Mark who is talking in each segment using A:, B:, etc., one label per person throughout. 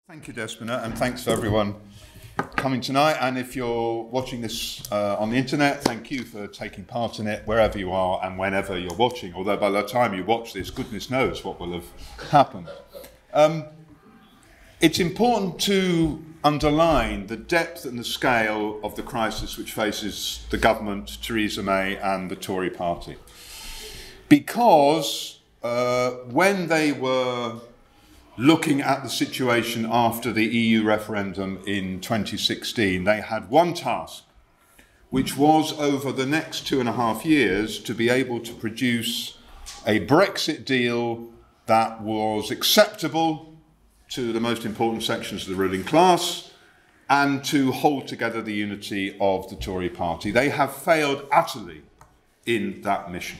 A: Thank you, Despina, and thanks for everyone coming tonight. And if you're watching this on the internet, thank you for taking part in it wherever you are and whenever you're watching. Although by the time you watch this, goodness knows what will have happened. It's important to underline the depth and the scale of the crisis which faces the government, Theresa May, and the Tory party. Because when they were looking at the situation after the EU referendum in 2016, they had one task, which was over the next 2.5 years to be able to produce a Brexit deal that was acceptable to the most important sections of the ruling class and to hold together the unity of the Tory party. They have failed utterly in that mission.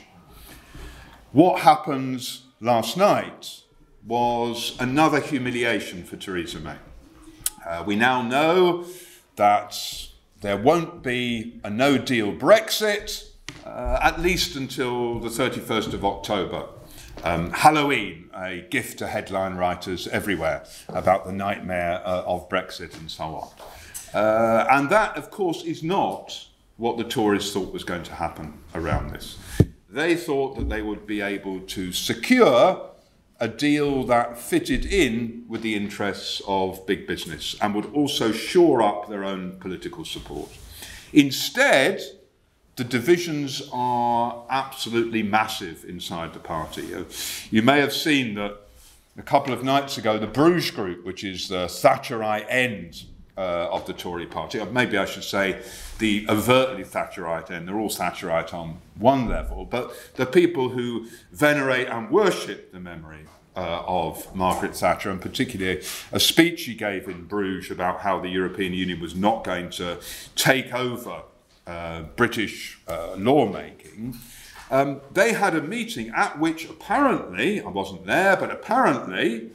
A: What happened last night was another humiliation for Theresa May. We now know that there won't be a no-deal Brexit, at least until the 31st of October. Halloween, a gift to headline writers everywhere about the nightmare of Brexit and so on. And that, of course, is not what the Tories thought was going to happen around this. They thought that they would be able to secure a deal that fitted in with the interests of big business and would also shore up their own political support. Instead, the divisions are absolutely massive inside the party. You may have seen that a couple of nights ago, the Bruges group, which is the Thatcherite end of the Tory party, or maybe I should say the overtly Thatcherite end, they're all Thatcherite on one level, but the people who venerate and worship the memory of Margaret Thatcher, and particularly a speech she gave in Bruges about how the European Union was not going to take over British lawmaking. They had a meeting at which apparently, I wasn't there, but apparently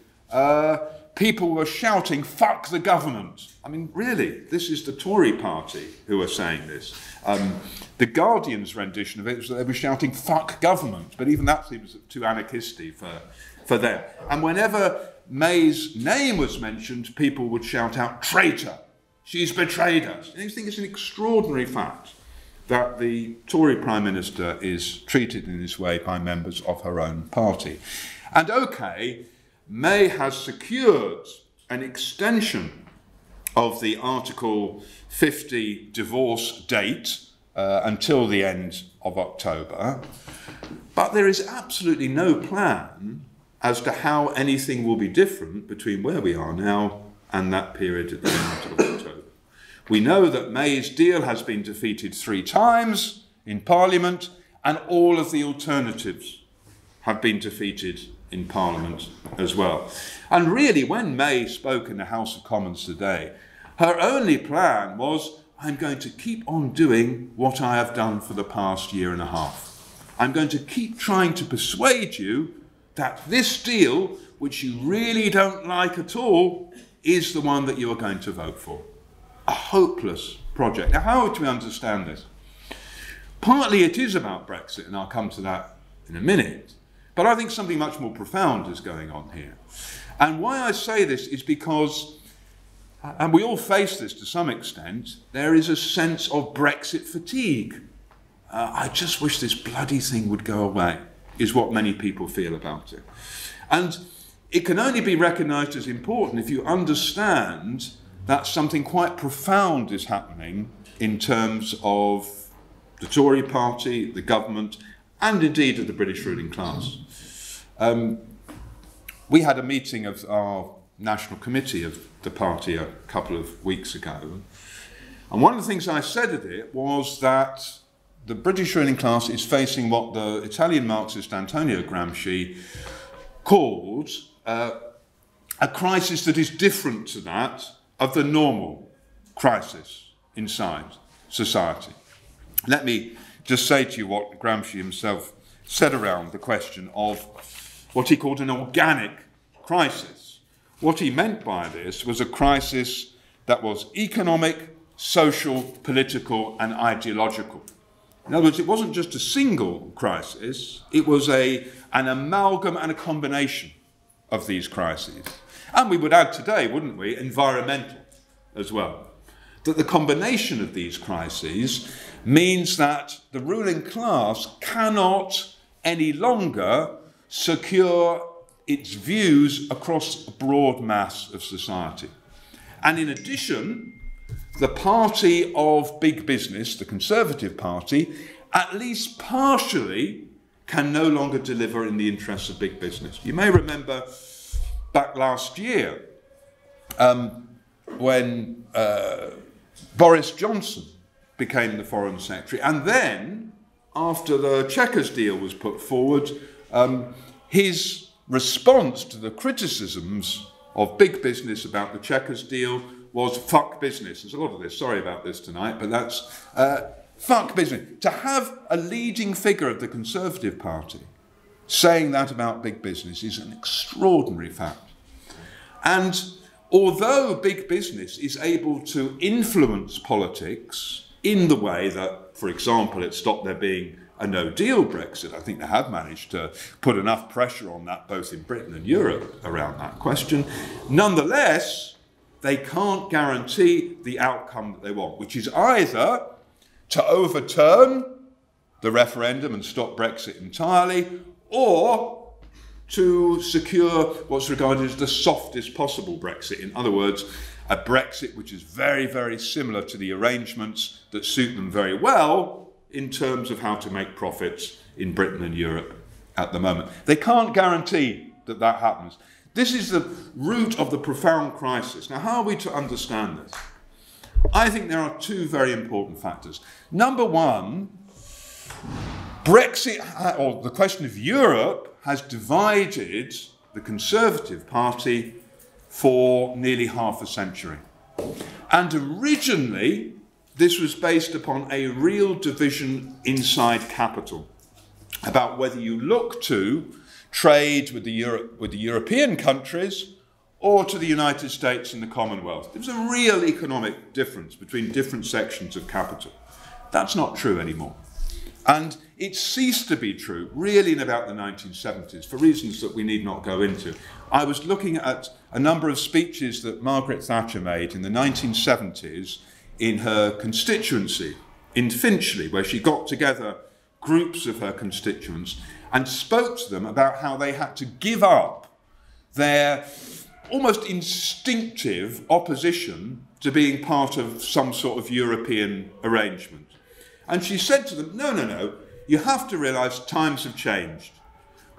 A: people were shouting, "Fuck the government." I mean, really, this is the Tory party who are saying this. The Guardian's rendition of it was that they were shouting, "Fuck government," but even that seems too anarchisty for them. And whenever May's name was mentioned, people would shout out, "Traitor, she's betrayed us." And I think it's an extraordinary fact that the Tory Prime Minister is treated in this way by members of her own party. And okay, May has secured an extension of the Article 50 divorce date until the end of October, but there is absolutely no plan as to how anything will be different between where we are now and that period at the end of October. We know that May's deal has been defeated 3 times in Parliament, and all of the alternatives have been defeated in Parliament as well. And really, when May spoke in the House of Commons today, her only plan was, "I'm going to keep on doing what I have done for the past 1.5 years. I'm going to keep trying to persuade you that this deal, which you really don't like at all, is the one that you are going to vote for." A hopeless project. Now, how do we understand this? Partly it is about Brexit, and I'll come to that in a minute, but I think something much more profound is going on here. And why I say this is because, and we all face this to some extent, there is a sense of Brexit fatigue. I just wish this bloody thing would go away, is what many people feel about it. And it can only be recognised as important if you understand that something quite profound is happening in terms of the Tory party, the government, and indeed of the British ruling class. We had a meeting of our national committee of the party a couple of weeks ago, and one of the things I said at it was that the British ruling class is facing what the Italian Marxist Antonio Gramsci called a crisis that is different to that of the normal crisis inside society. Let me just say to you what Gramsci himself said around the question of what he called an organic crisis. What he meant by this was a crisis that was economic, social, political, and ideological. In other words, it wasn't just a single crisis, it was an amalgam and a combination of these crises. And we would add today, wouldn't we, environmental as well. That the combination of these crises means that the ruling class cannot any longer secure its views across a broad mass of society. And in addition, the party of big business, the Conservative Party, at least partially can no longer deliver in the interests of big business. You may remember back last year when Boris Johnson became the Foreign Secretary, and then, after the Chequers deal was put forward, his response to the criticisms of big business about the Chequers deal was fuck business. There's a lot of this, sorry about this tonight, but that's fuck business. To have a leading figure of the Conservative Party saying that about big business is an extraordinary fact. And although big business is able to influence politics in the way that, for example, it stopped there being a no-deal Brexit, I think they have managed to put enough pressure on that both in Britain and Europe around that question, nonetheless, they can't guarantee the outcome that they want, which is either to overturn the referendum and stop Brexit entirely, or to secure what's regarded as the softest possible Brexit. In other words, a Brexit which is very, very similar to the arrangements that suit them very well in terms of how to make profits in Britain and Europe at the moment. They can't guarantee that that happens. This is the root of the profound crisis. Now, how are we to understand this? I think there are two very important factors. Number one, Brexit, or the question of Europe, has divided the Conservative Party for nearly half a century. And originally, this was based upon a real division inside capital about whether you look to trade with the European countries or to the United States and the Commonwealth. There was a real economic difference between different sections of capital. That's not true anymore. And it ceased to be true really in about the 1970s for reasons that we need not go into. I was looking at a number of speeches that Margaret Thatcher made in the 1970s in her constituency in Finchley, where she got together groups of her constituents and spoke to them about how they had to give up their almost instinctive opposition to being part of some sort of European arrangement. And she said to them, no, you have to realise times have changed.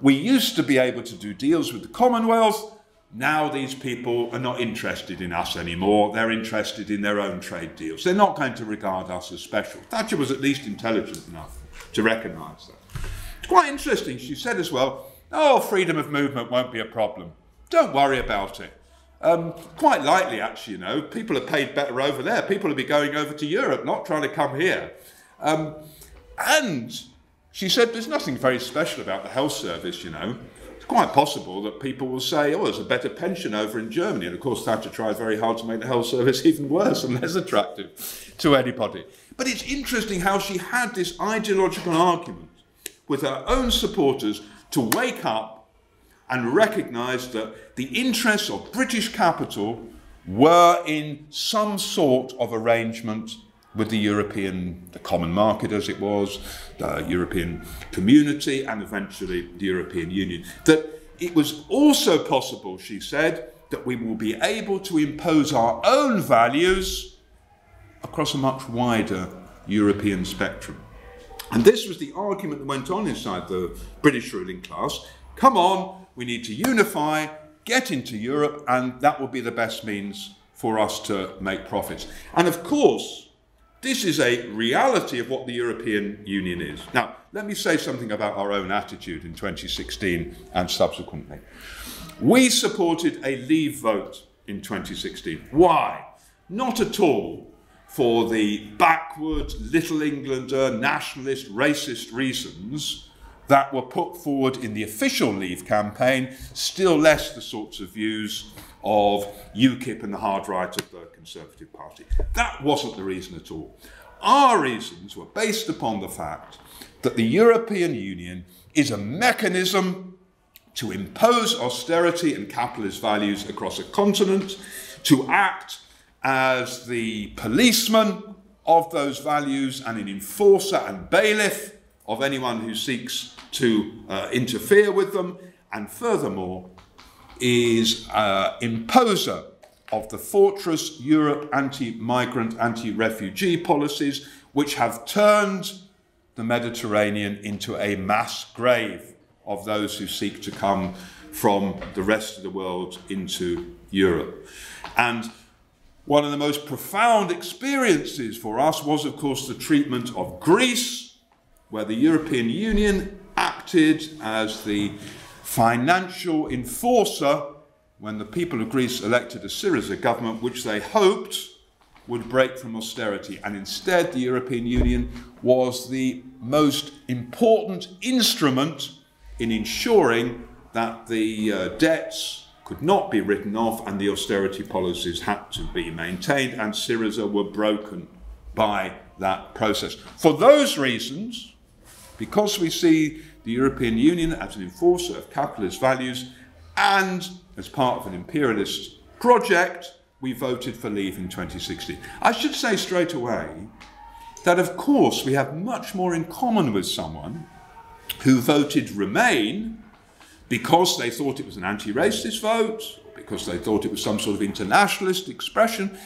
A: We used to be able to do deals with the Commonwealth. Now these people are not interested in us anymore. They're interested in their own trade deals. They're not going to regard us as special. Thatcher was at least intelligent enough to recognise that. It's quite interesting. She said as well, freedom of movement won't be a problem. Don't worry about it. Quite likely, actually, you know, people are paid better over there. People will be going over to Europe, not trying to come here. And she said there's nothing very special about the health service, you know. It's quite possible that people will say, there's a better pension over in Germany. And of course, Thatcher tried very hard to make the health service even worse and less attractive to anybody. But it's interesting how she had this ideological argument with her own supporters to wake up and recognise that the interests of British capital were in some sort of arrangement with the common market as it was, the European community, and eventually the European Union. That it was also possible, she said, that we will be able to impose our own values across a much wider European spectrum. And this was the argument that went on inside the British ruling class. Come on, we need to unify, get into Europe, and that will be the best means for us to make profits. And of course, this is a reality of what the European Union is. Now, let me say something about our own attitude in 2016 and subsequently. We supported a leave vote in 2016. Why? Not at all for the backward, Little Englander, nationalist, racist reasons that were put forward in the official Leave campaign, still less the sorts of views of UKIP and the hard right of the Conservative Party. That wasn't the reason at all. Our reasons were based upon the fact that the European Union is a mechanism to impose austerity and capitalist values across a continent, to act as the policeman of those values and an enforcer and bailiff of anyone who seeks to interfere with them, and furthermore is imposer of the fortress Europe anti-migrant, anti-refugee policies, which have turned the Mediterranean into a mass grave of those who seek to come from the rest of the world into Europe. And one of the most profound experiences for us was, of course, the treatment of Greece, where the European Union acted as the financial enforcer when the people of Greece elected a Syriza government, which they hoped would break from austerity. And instead, the European Union was the most important instrument in ensuring that the debts could not be written off and the austerity policies had to be maintained, and Syriza were broken by that process. For those reasons, because we see the European Union as an enforcer of capitalist values and as part of an imperialist project, we voted for leave in 2016. I should say straight away that, of course, we have much more in common with someone who voted Remain because they thought it was an anti-racist vote, because they thought it was some sort of internationalist expression.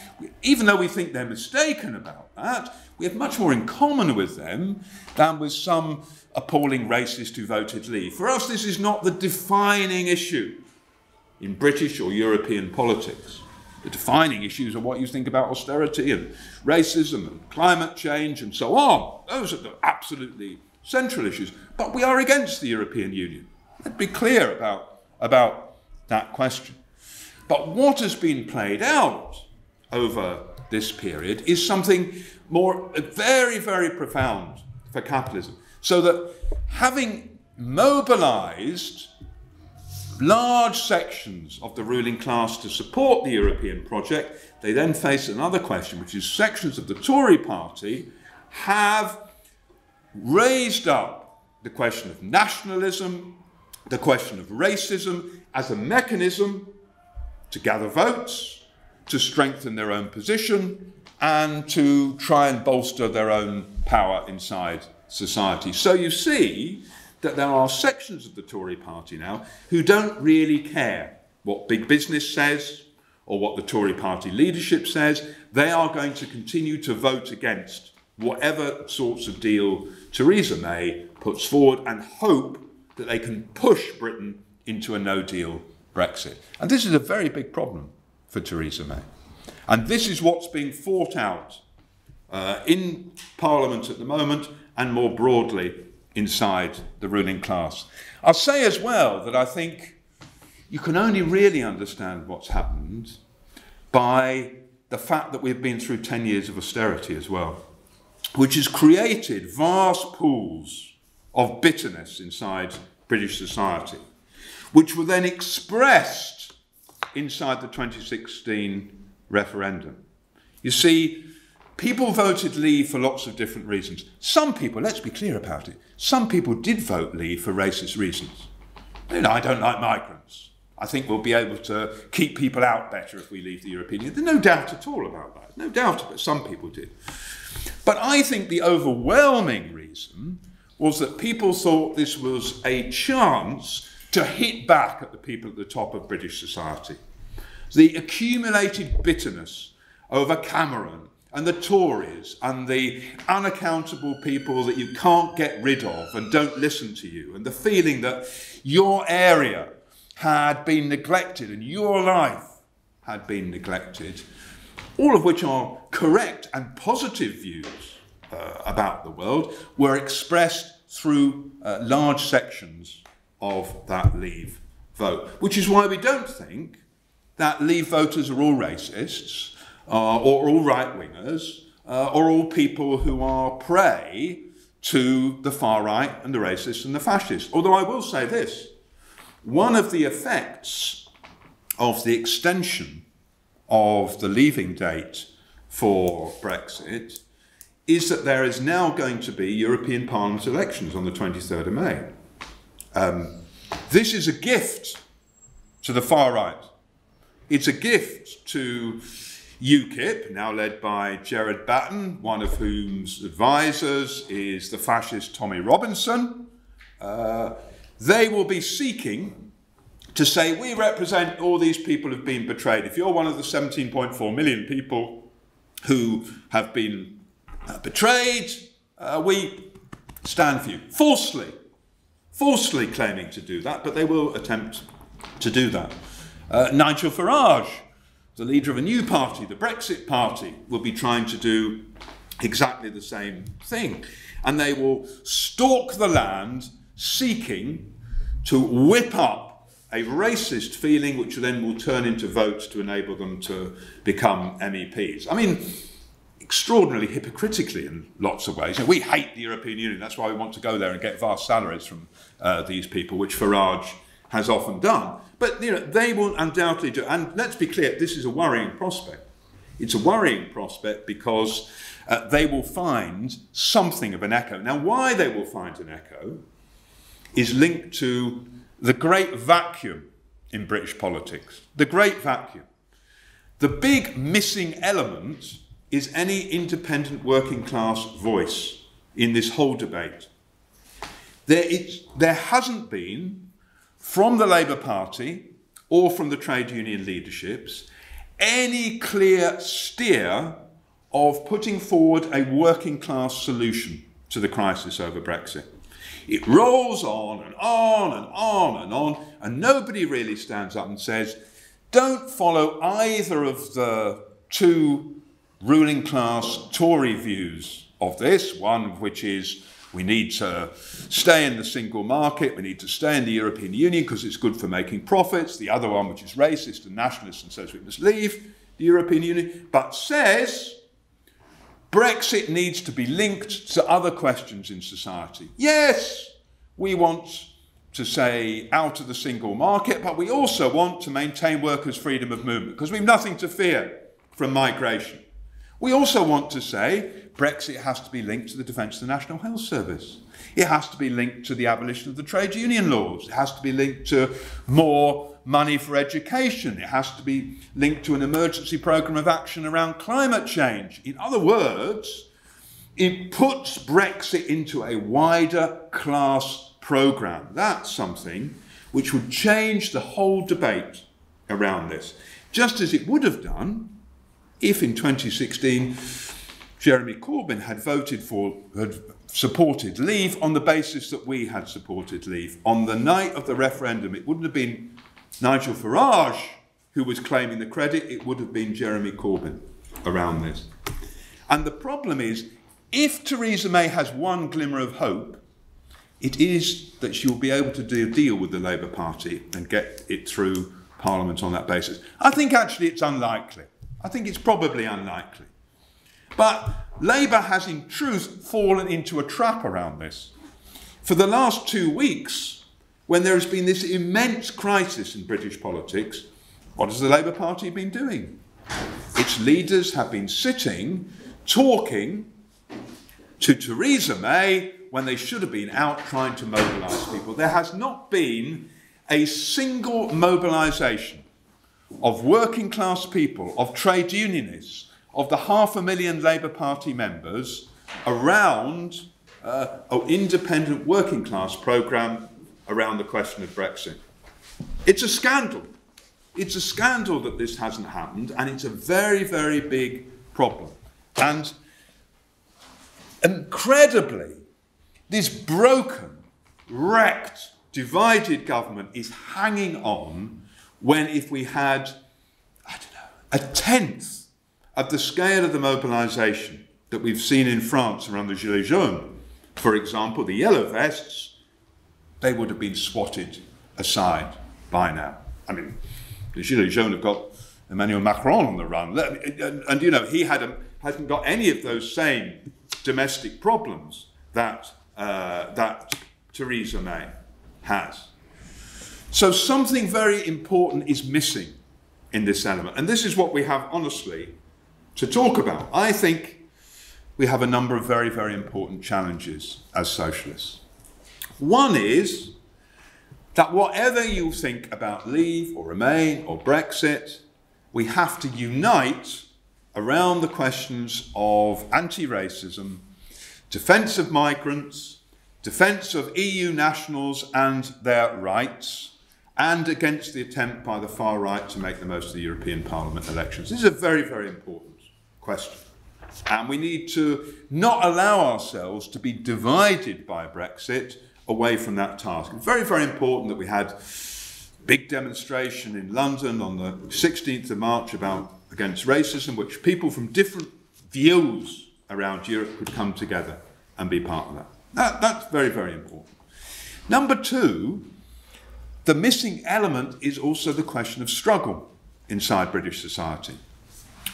A: Even though we think they're mistaken about that, we have much more in common with them than with some appalling racist who voted Leave. For us, this is not the defining issue in British or European politics. The defining issues are what you think about austerity and racism and climate change and so on. Those are the absolutely central issues. But we are against the European Union. Let's be clear about that question. But what has been played out over this period is something more very, very profound for capitalism. So that having mobilized large sections of the ruling class to support the European project, they then face another question, which is sections of the Tory party have raised up the question of nationalism, the question of racism as a mechanism to gather votes, to strengthen their own position, and to try and bolster their own power inside society. So you see that there are sections of the Tory party now who don't really care what big business says or what the Tory party leadership says. They are going to continue to vote against whatever sorts of deal Theresa May puts forward and hope that they can push Britain into a no-deal Brexit. And this is a very big problem for Theresa May. And this is what's being fought out in Parliament at the moment and more broadly inside the ruling class. I'll say as well that I think you can only really understand what's happened by the fact that we've been through 10 years of austerity as well, which has created vast pools of bitterness inside British society, which were then expressed inside the 2016 referendum. You see, people voted Leave for lots of different reasons. Some people, let's be clear about it, some people did vote Leave for racist reasons. You know, I don't like migrants. I think we'll be able to keep people out better if we leave the European Union. There's no doubt at all about that. No doubt, but some people did. But I think the overwhelming reason was that people thought this was a chance to hit back at the people at the top of British society. The accumulated bitterness over Cameron and the Tories and the unaccountable people that you can't get rid of and don't listen to you, and the feeling that your area had been neglected and your life had been neglected, all of which are correct and positive views about the world, were expressed through large sections of that Leave vote. Which is why we don't think that Leave voters are all racists, or all right-wingers, or all people who are prey to the far right and the racists and the fascists. Although I will say this, one of the effects of the extension of the leaving date for Brexit is that there is now going to be European Parliament elections on the 23rd of May. This is a gift to the far right. It's a gift to UKIP, now led by Gerard Batten, one of whom's advisors is the fascist Tommy Robinson. They will be seeking to say, we represent all these people who've been betrayed. If you're one of the 17.4 million people who have been betrayed, we stand for you. Falsely claiming to do that, but they will attempt to do that. Nigel Farage, the leader of a new party, the Brexit party, will be trying to do exactly the same thing. And they will stalk the land seeking to whip up a racist feeling which then will turn into votes to enable them to become MEPs. I mean, extraordinarily hypocritically in lots of ways. You know, we hate the European Union, that's why we want to go there and get vast salaries from these people, which Farage has often done. But you know, they will undoubtedly do, and let's be clear, this is a worrying prospect. It's a worrying prospect because they will find something of an echo. Now, why they will find an echo is linked to the great vacuum in British politics. The great vacuum. The big missing element is any independent working class voice in this whole debate. There hasn't been, from the Labour Party or from the trade union leaderships, any clear steer of putting forward a working class solution to the crisis over Brexit. It rolls on and on and on and on, and nobody really stands up and says, don't follow either of the two ruling class Tory views of this, one of which is we need to stay in the single market, we need to stay in the European Union because it's good for making profits, the other one which is racist and nationalist and says we must leave the European Union, but says Brexit needs to be linked to other questions in society. Yes, we want to say out of the single market, but we also want to maintain workers' freedom of movement because we've nothing to fear from migration. We also want to say Brexit has to be linked to the defence of the National Health Service. It has to be linked to the abolition of the trade union laws. It has to be linked to more money for education. It has to be linked to an emergency programme of action around climate change. In other words, it puts Brexit into a wider class programme. That's something which would change the whole debate around this, just as it would have done if in 2016 Jeremy Corbyn had supported leave on the basis that we had supported leave. On the night of the referendum, it wouldn't have been Nigel Farage who was claiming the credit, it would have been Jeremy Corbyn around this. And the problem is, if Theresa May has one glimmer of hope, it is that she will be able to do a deal with the Labour Party and get it through Parliament on that basis. I think actually it's unlikely. I think it's probably unlikely. But Labour has in truth fallen into a trap around this. For the last 2 weeks, when there has been this immense crisis in British politics, what has the Labour Party been doing? Its leaders have been sitting, talking to Theresa May when they should have been out trying to mobilise people. There has not been a single mobilisation of working class people, of trade unionists, of the 500,000 Labour Party members around an independent working class programme around the question of Brexit. It's a scandal. It's a scandal that this hasn't happened, and it's a very, very big problem. And incredibly, this broken, wrecked, divided government is hanging on when if we had, I don't know, a tenth of the scale of the mobilisation that we've seen in France around the Gilets jaunes, for example, the yellow vests, they would have been swatted aside by now. I mean, the Gilets jaunes have got Emmanuel Macron on the run, and you know, he hasn't got any of those same domestic problems that Theresa May has. So something very important is missing in this element, and this is what we have, honestly, to talk about. I think we have a number of very, very important challenges as socialists. One is that whatever you think about Leave or Remain or Brexit, we have to unite around the questions of anti-racism, defence of migrants, defence of EU nationals and their rights, and against the attempt by the far right to make the most of the European Parliament elections. This is a very, very important question. And we need to not allow ourselves to be divided by Brexit away from that task. It's very, very important that we had a big demonstration in London on the 16th of March against racism, which people from different views around Europe could come together and be part of that. That's very, very important. Number two, the missing element is also the question of struggle inside British society.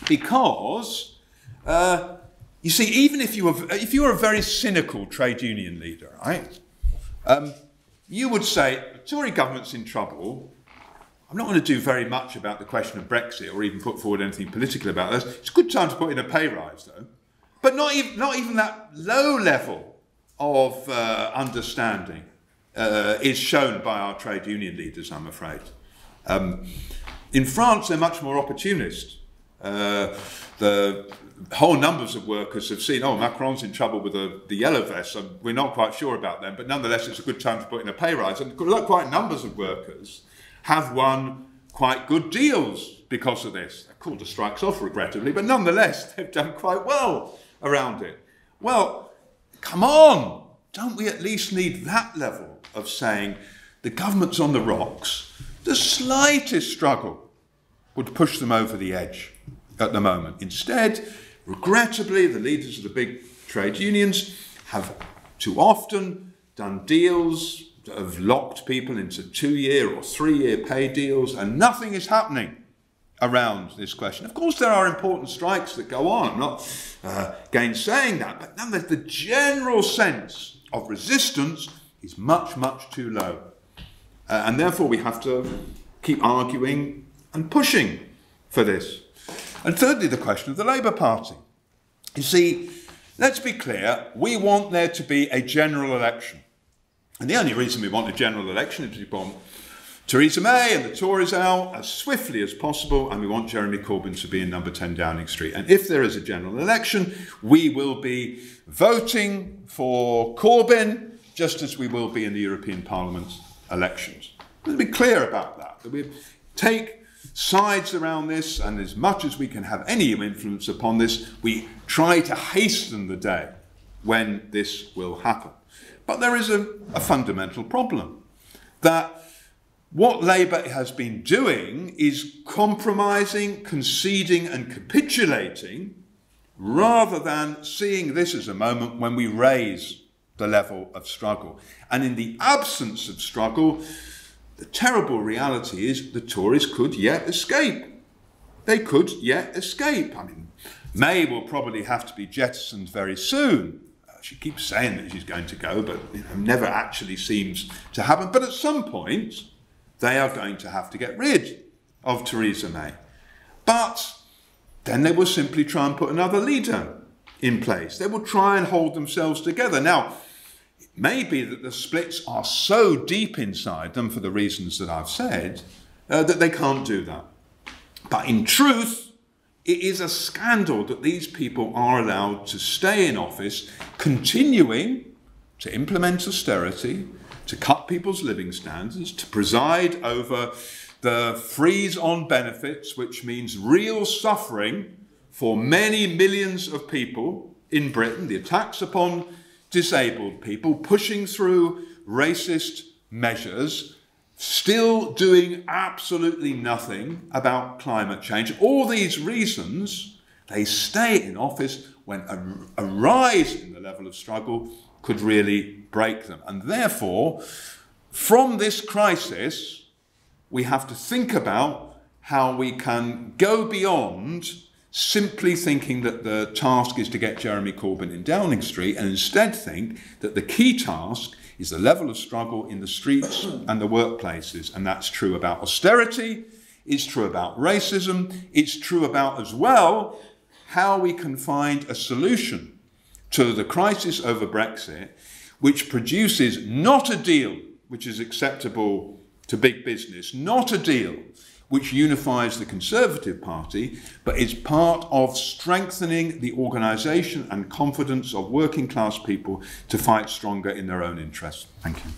A: Because, you see, even if you were a very cynical trade union leader, right, you would say, the Tory government's in trouble. I'm not going to do very much about the question of Brexit or even put forward anything political about this. It's a good time to put in a pay rise, though. But not even that low level of understanding is shown by our trade union leaders, I'm afraid. In France, they're much more opportunist. The whole numbers of workers have seen, oh, Macron's in trouble with the yellow vests, so we're not quite sure about them, but nonetheless it's a good time to put in a pay rise. And quite numbers of workers have won quite good deals because of this. They're called the strikes off, regrettably, but nonetheless they've done quite well around it. Well, come on, don't we at least need that level of saying the government's on the rocks? The slightest struggle would push them over the edge at the moment. Instead, regrettably, the leaders of the big trade unions have too often done deals that have locked people into 2-year or 3-year pay deals, and nothing is happening around this question. Of course, there are important strikes that go on. I'm not gainsaying that, but nonetheless, the general sense of resistance is much, much too low. And therefore, we have to keep arguing and pushing for this. And thirdly, the question of the Labour Party. You see, let's be clear, we want there to be a general election. And the only reason we want a general election is we want Theresa May and the Tories out as swiftly as possible, and we want Jeremy Corbyn to be in number 10 Downing Street. And if there is a general election, we will be voting for Corbyn, just as we will be in the European Parliament elections. Let's be clear about that. That we take sides around this, and as much as we can have any influence upon this, we try to hasten the day when this will happen. But there is a fundamental problem, that what Labour has been doing is compromising, conceding and capitulating, rather than seeing this as a moment when we raise the level of struggle. And in the absence of struggle, the terrible reality is the Tories could yet escape. They could yet escape. I mean, May will probably have to be jettisoned very soon. She keeps saying that she's going to go, but never actually seems to happen. But at some point, they are going to have to get rid of Theresa May. But then they will simply try and put another leader in place. They will try and hold themselves together. Now, it may be that the splits are so deep inside them, for the reasons that I've said, that they can't do that. But in truth, it is a scandal that these people are allowed to stay in office, continuing to implement austerity, to cut people's living standards, to preside over the freeze on benefits, which means real suffering for many millions of people in Britain, the attacks upon disabled people, pushing through racist measures, still doing absolutely nothing about climate change. All these reasons, they stay in office when a rise in the level of struggle could really break them. And therefore, from this crisis, we have to think about how we can go beyond simply thinking that the task is to get Jeremy Corbyn in Downing Street, and instead think that the key task is the level of struggle in the streets and the workplaces. And that's true about austerity, it's true about racism, it's true about, as well, how we can find a solution to the crisis over Brexit, which produces not a deal which is acceptable to big business, not a deal which unifies the Conservative Party, but is part of strengthening the organisation and confidence of working class people to fight stronger in their own interests. Thank you.